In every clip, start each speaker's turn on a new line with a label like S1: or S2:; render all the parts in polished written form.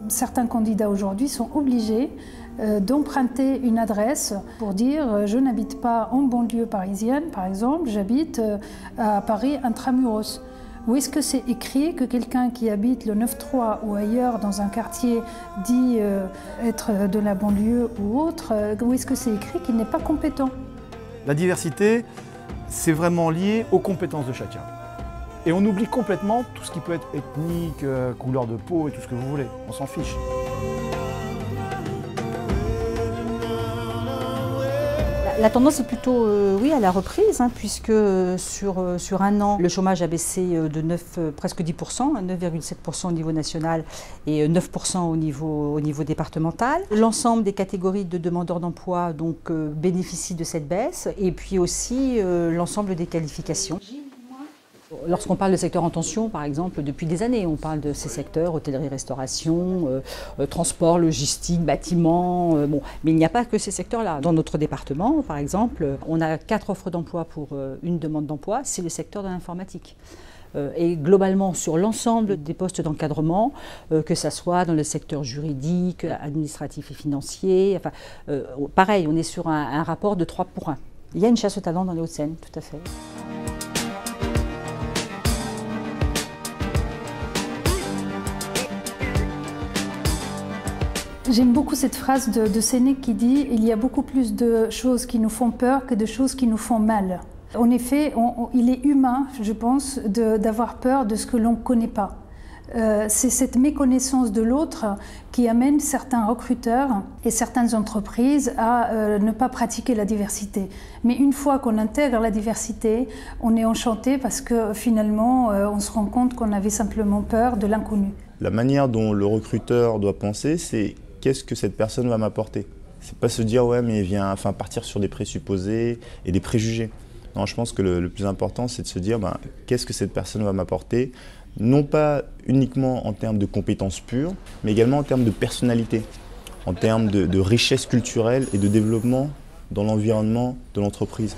S1: Certains candidats aujourd'hui sont obligés d'emprunter une adresse pour dire je n'habite pas en banlieue parisienne, par exemple, j'habite à Paris intramuros. Où est-ce que c'est écrit que quelqu'un qui habite le 9-3 ou ailleurs dans un quartier dit être de la banlieue ou autre, où est-ce que c'est écrit qu'il n'est pas compétent?
S2: La diversité, c'est vraiment lié aux compétences de chacun. Et on oublie complètement tout ce qui peut être ethnique, couleur de peau et tout ce que vous voulez. On s'en fiche.
S3: La tendance est plutôt oui, à la reprise, puisque sur un an, le chômage a baissé de presque 10%, 9,7% au niveau national et 9% au niveau départemental. L'ensemble des catégories de demandeurs d'emploi bénéficient de cette baisse, et puis aussi l'ensemble des qualifications. Lorsqu'on parle de secteurs en tension, par exemple, depuis des années, on parle de ces secteurs, hôtellerie-restauration, transport, logistique, bâtiment, mais il n'y a pas que ces secteurs-là. Dans notre département, par exemple, on a 4 offres d'emploi pour une demande d'emploi, c'est le secteur de l'informatique. Et globalement, sur l'ensemble des postes d'encadrement, que ce soit dans le secteur juridique, administratif et financier, enfin, pareil, on est sur un rapport de 3 pour 1. Il y a une chasse aux talents dans les Hauts-de-Seine, tout à fait.
S1: J'aime beaucoup cette phrase de Sénèque qui dit « Il y a beaucoup plus de choses qui nous font peur que de choses qui nous font mal ». En effet, il est humain, je pense, d'avoir peur de ce que l'on ne connaît pas. C'est cette méconnaissance de l'autre qui amène certains recruteurs et certaines entreprises à ne pas pratiquer la diversité. Mais une fois qu'on intègre la diversité, on est enchanté parce que finalement, on se rend compte qu'on avait simplement peur de l'inconnu.
S4: La manière dont le recruteur doit penser, c'est qu'est-ce que cette personne va m'apporter. C'est pas se dire ouais mais partir sur des présupposés et des préjugés. Non, je pense que le plus important c'est de se dire qu'est-ce que cette personne va m'apporter, non pas uniquement en termes de compétences pures, mais également en termes de personnalité, en termes de richesse culturelle et de développement dans l'environnement de l'entreprise.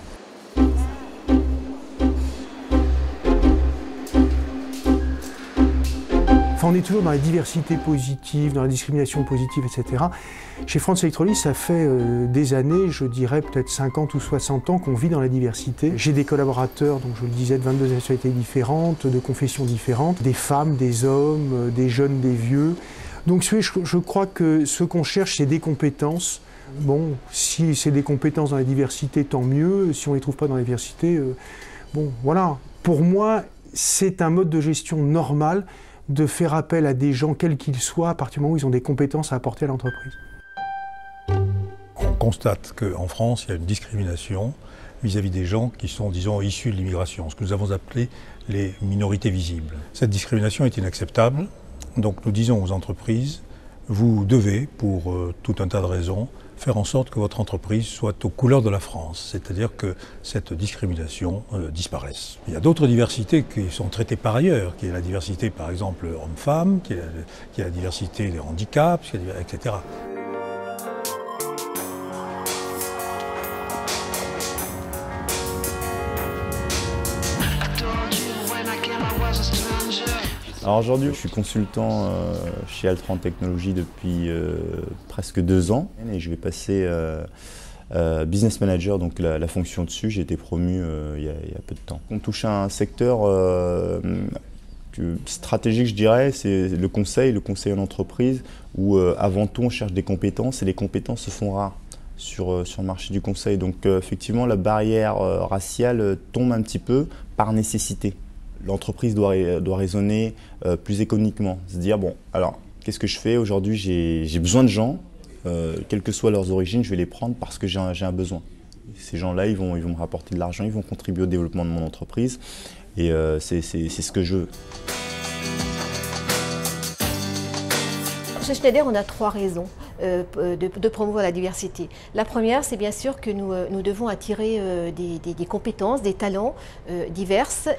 S5: On est toujours dans la diversité positive, dans la discrimination positive, etc. Chez France Electrolyse, ça fait des années, je dirais peut-être 50 ou 60 ans qu'on vit dans la diversité. J'ai des collaborateurs, donc je le disais, de 22 nationalités différentes, de confessions différentes, des femmes, des hommes, des jeunes, des vieux. Donc je crois que ce qu'on cherche, c'est des compétences. Bon, si c'est des compétences dans la diversité, tant mieux. Si on ne les trouve pas dans la diversité, bon, voilà. Pour moi, c'est un mode de gestion normal de faire appel à des gens, quels qu'ils soient, à partir du moment où ils ont des compétences à apporter à l'entreprise.
S6: On constate qu'en France, il y a une discrimination vis-à-vis des gens qui sont, disons, issus de l'immigration, ce que nous avons appelé les minorités visibles. Cette discrimination est inacceptable, donc nous disons aux entreprises, vous devez, pour tout un tas de raisons, faire en sorte que votre entreprise soit aux couleurs de la France, c'est-à-dire que cette discrimination disparaisse. Il y a d'autres diversités qui sont traitées par ailleurs, qui est la diversité par exemple homme-femme, qui est la diversité des handicaps, etc.
S4: Alors aujourd'hui, je suis consultant chez Altran Technologies depuis presque 2 ans et je vais passer business manager, donc la fonction dessus. J'ai été promu il y a peu de temps. On touche à un secteur stratégique, je dirais, c'est le conseil en entreprise où avant tout on cherche des compétences et les compétences se font rares sur le marché du conseil. Donc effectivement, la barrière raciale tombe un petit peu par nécessité. L'entreprise doit raisonner plus économiquement, se dire bon, alors qu'est-ce que je fais aujourd'hui? J'ai besoin de gens, quelles que soient leurs origines, je vais les prendre parce que j'ai un besoin. Ces gens-là, ils vont me rapporter de l'argent, ils vont contribuer au développement de mon entreprise et c'est ce que je veux.
S7: Chez Schneider, on a 3 raisons de promouvoir la diversité. La première, c'est bien sûr que nous devons attirer des compétences, des talents diverses.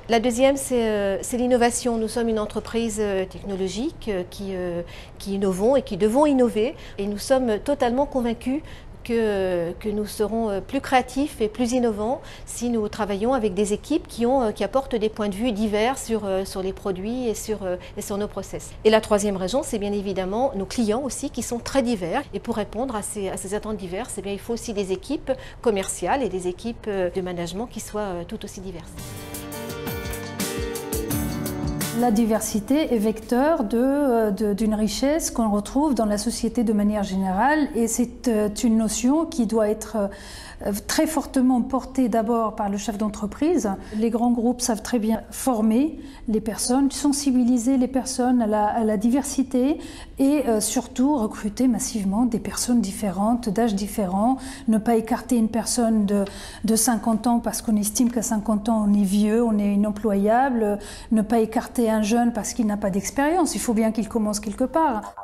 S7: La deuxième, c'est l'innovation. Nous sommes une entreprise technologique qui innovons et qui devons innover. Et nous sommes totalement convaincus que nous serons plus créatifs et plus innovants si nous travaillons avec des équipes qui apportent des points de vue divers sur les produits et sur nos process. Et la troisième raison, c'est bien évidemment nos clients aussi qui sont très divers. Et pour répondre à ces attentes diverses, eh bien, il faut aussi des équipes commerciales et des équipes de management qui soient tout aussi diverses.
S1: La diversité est vecteur d'une richesse qu'on retrouve dans la société de manière générale et c'est une notion qui doit être très fortement portée d'abord par le chef d'entreprise. Les grands groupes savent très bien former les personnes, sensibiliser les personnes à la diversité et surtout recruter massivement des personnes différentes, d'âges différents, ne pas écarter une personne de 50 ans parce qu'on estime qu'à 50 ans on est vieux, on est inemployable, ne pas écarter un jeune parce qu'il n'a pas d'expérience, il faut bien qu'il commence quelque part.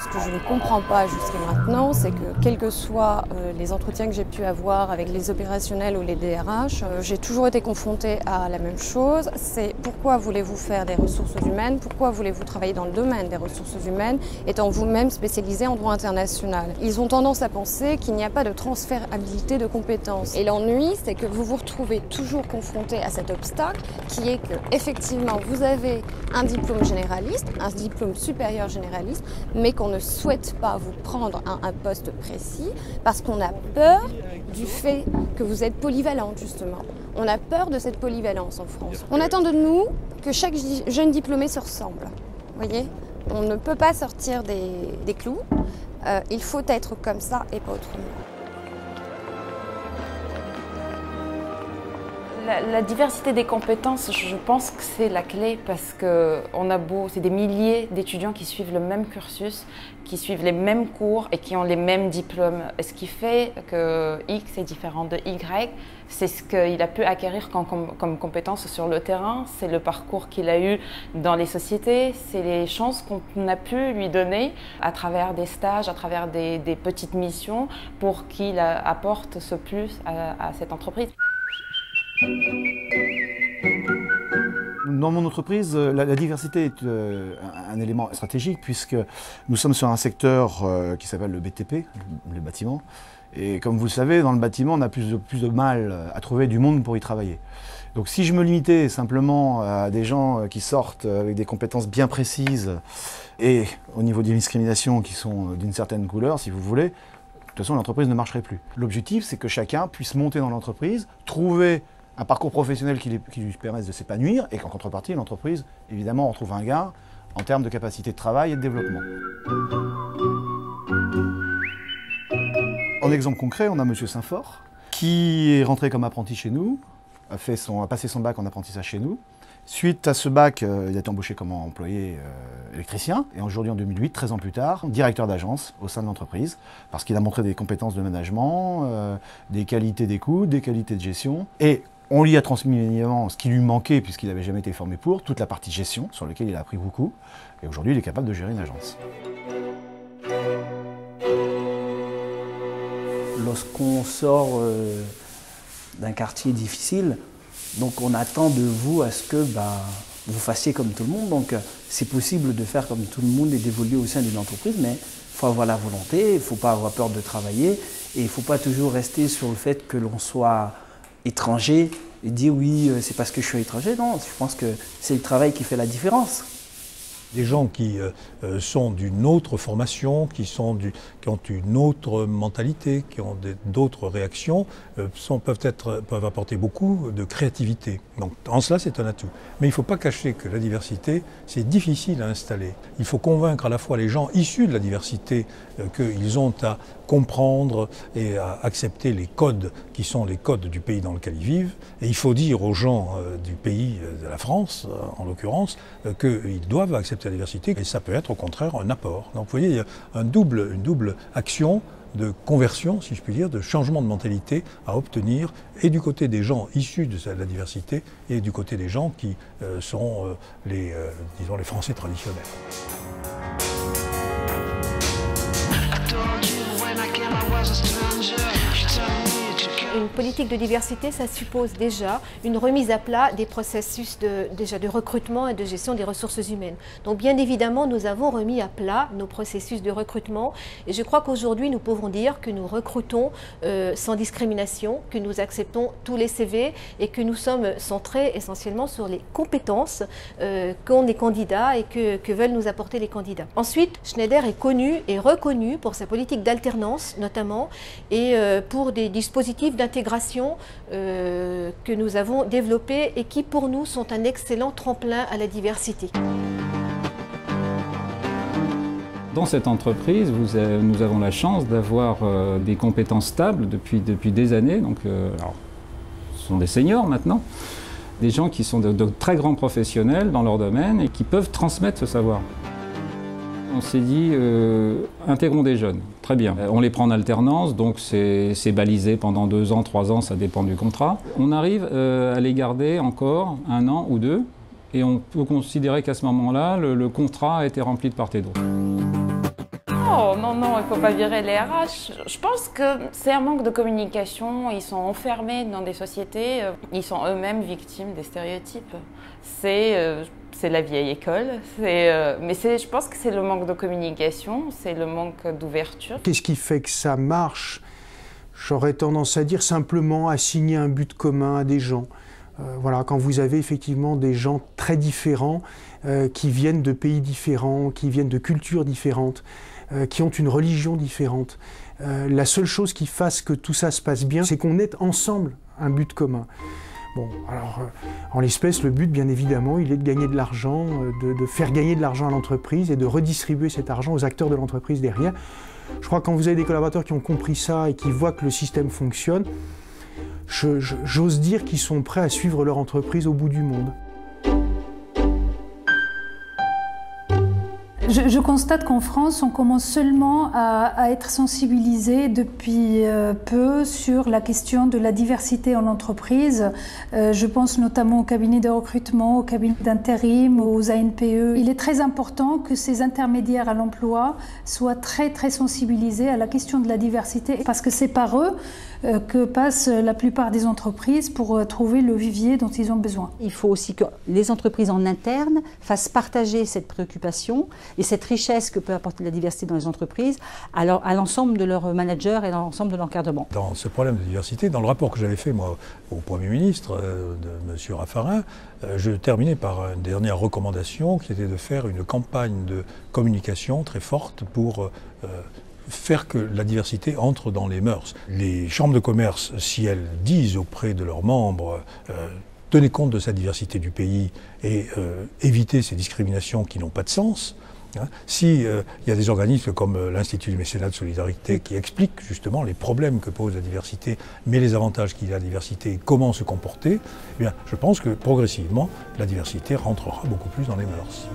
S8: Ce que je ne comprends pas jusqu'à maintenant, c'est que quels que soient les entretiens que j'ai pu avoir avec les opérationnels ou les DRH, j'ai toujours été confrontée à la même chose. C'est pourquoi voulez-vous faire des ressources humaines? Pourquoi voulez-vous travailler dans le domaine des ressources humaines, étant vous-même spécialisé en droit international? Ils ont tendance à penser qu'il n'y a pas de transférabilité de compétences. Et l'ennui, c'est que vous vous retrouvez toujours confronté à cet obstacle qui est que, effectivement, vous avez un diplôme généraliste, un diplôme supérieur généraliste, mais qu'on ne souhaite pas vous prendre à un poste précis parce qu'on a peur du fait que vous êtes polyvalente, justement. On a peur de cette polyvalence en France. On attend de nous que chaque jeune diplômé se ressemble. Vous voyez, on ne peut pas sortir des clous. Il faut être comme ça et pas autrement.
S9: La diversité des compétences, je pense que c'est la clé parce que c'est des milliers d'étudiants qui suivent le même cursus, qui suivent les mêmes cours et qui ont les mêmes diplômes. Et ce qui fait que X est différent de Y, c'est ce qu'il a pu acquérir comme compétences sur le terrain, c'est le parcours qu'il a eu dans les sociétés, c'est les chances qu'on a pu lui donner à travers des stages, à travers des petites missions pour qu'il apporte ce plus à cette entreprise.
S2: Dans mon entreprise, la diversité est un élément stratégique puisque nous sommes sur un secteur qui s'appelle le BTP, le bâtiment. Et comme vous le savez, dans le bâtiment, on a plus de mal à trouver du monde pour y travailler. Donc si je me limitais simplement à des gens qui sortent avec des compétences bien précises et au niveau des discriminations qui sont d'une certaine couleur, si vous voulez, de toute façon l'entreprise ne marcherait plus. L'objectif, c'est que chacun puisse monter dans l'entreprise, trouver un parcours professionnel qui lui permette de s'épanouir et qu'en contrepartie, l'entreprise, évidemment, en trouve un gain en termes de capacité de travail et de développement. En exemple concret, on a M. Saint-Fort qui est rentré comme apprenti chez nous, a passé son bac en apprentissage chez nous. Suite à ce bac, il a été embauché comme employé électricien et aujourd'hui en 2008, 13 ans plus tard, directeur d'agence au sein de l'entreprise parce qu'il a montré des compétences de management, des qualités d'écoute, des qualités de gestion et on lui a transmis évidemment ce qui lui manquait puisqu'il n'avait jamais été formé pour, toute la partie gestion sur laquelle il a appris beaucoup et aujourd'hui il est capable de gérer une agence.
S10: Lorsqu'on sort d'un quartier difficile, donc on attend de vous à ce que vous fassiez comme tout le monde. Donc c'est possible de faire comme tout le monde et d'évoluer au sein d'une entreprise, mais il faut avoir la volonté, il ne faut pas avoir peur de travailler et il ne faut pas toujours rester sur le fait que l'on soit étranger et dire oui, c'est parce que je suis étranger. Non, je pense que c'est le travail qui fait la différence.
S6: Des gens qui sont d'une autre formation, qui ont une autre mentalité, qui ont d'autres réactions, peuvent apporter beaucoup de créativité. Donc en cela, c'est un atout. Mais il ne faut pas cacher que la diversité, c'est difficile à installer. Il faut convaincre à la fois les gens issus de la diversité qu'ils ont à comprendre et à accepter les codes qui sont les codes du pays dans lequel ils vivent. Et il faut dire aux gens du pays, de la France en l'occurrence, qu'ils doivent accepter la diversité et ça peut être au contraire un apport. Donc vous voyez, il y a une double action de conversion, si je puis dire, de changement de mentalité à obtenir et du côté des gens issus de la diversité et du côté des gens qui sont disons les Français traditionnels.
S7: une politique de diversité, ça suppose déjà une remise à plat des processus de recrutement et de gestion des ressources humaines. Donc bien évidemment, nous avons remis à plat nos processus de recrutement et je crois qu'aujourd'hui, nous pouvons dire que nous recrutons sans discrimination, que nous acceptons tous les CV et que nous sommes centrés essentiellement sur les compétences qu'ont les candidats et que veulent nous apporter les candidats. Ensuite, Schneider est connu et reconnu pour sa politique d'alternance notamment et pour des dispositifs d'intégration que nous avons développés et qui pour nous sont un excellent tremplin à la diversité.
S11: Dans cette entreprise, nous avons la chance d'avoir des compétences stables depuis des années. Donc, alors, ce sont des seniors maintenant, des gens qui sont de très grands professionnels dans leur domaine et qui peuvent transmettre ce savoir. On s'est dit, intégrons des jeunes, très bien. On les prend en alternance, donc c'est balisé pendant 2 ans, 3 ans, ça dépend du contrat. On arrive à les garder encore 1 an ou 2, et on peut considérer qu'à ce moment-là, le contrat a été rempli de part et d'autre.
S9: Oh, non, il ne faut pas virer les RH. Je pense que c'est un manque de communication. Ils sont enfermés dans des sociétés. Ils sont eux-mêmes victimes des stéréotypes. C'est la vieille école. Mais je pense que c'est le manque de communication, c'est le manque d'ouverture.
S5: Qu'est-ce qui fait que ça marche? J'aurais tendance à dire simplement assigner un but commun à des gens. Voilà, quand vous avez effectivement des gens très différents, qui viennent de pays différents, qui viennent de cultures différentes, qui ont une religion différente. La seule chose qui fasse que tout ça se passe bien, c'est qu'on ait ensemble un but commun. Bon, alors, en l'espèce, le but, bien évidemment, il est de gagner de l'argent, de faire gagner de l'argent à l'entreprise et de redistribuer cet argent aux acteurs de l'entreprise derrière. Je crois que quand vous avez des collaborateurs qui ont compris ça et qui voient que le système fonctionne, j'ose dire qu'ils sont prêts à suivre leur entreprise au bout du monde.
S1: Je constate qu'en France, on commence seulement à être sensibilisé depuis peu sur la question de la diversité en entreprise. Je pense notamment aux cabinets de recrutement, aux cabinets d'intérim, aux ANPE. Il est très important que ces intermédiaires à l'emploi soient très sensibilisés à la question de la diversité parce que c'est par eux que passent la plupart des entreprises pour trouver le vivier dont ils ont besoin.
S3: Il faut aussi que les entreprises en interne fassent partager cette préoccupation et cette richesse que peut apporter la diversité dans les entreprises à l'ensemble de leurs managers et à l'ensemble de l'encadrement.
S6: Dans ce problème de diversité, dans le rapport que j'avais fait moi au Premier ministre, de M. Raffarin, je terminais par une dernière recommandation qui était de faire une campagne de communication très forte pour faire que la diversité entre dans les mœurs. Les chambres de commerce, si elles disent auprès de leurs membres tenez compte de cette diversité du pays et évitez ces discriminations qui n'ont pas de sens, hein, si y a des organismes comme l'Institut du mécénat de solidarité qui expliquent justement les problèmes que pose la diversité, mais les avantages qu'il y a à la diversité et comment se comporter, eh bien, je pense que progressivement, la diversité rentrera beaucoup plus dans les mœurs.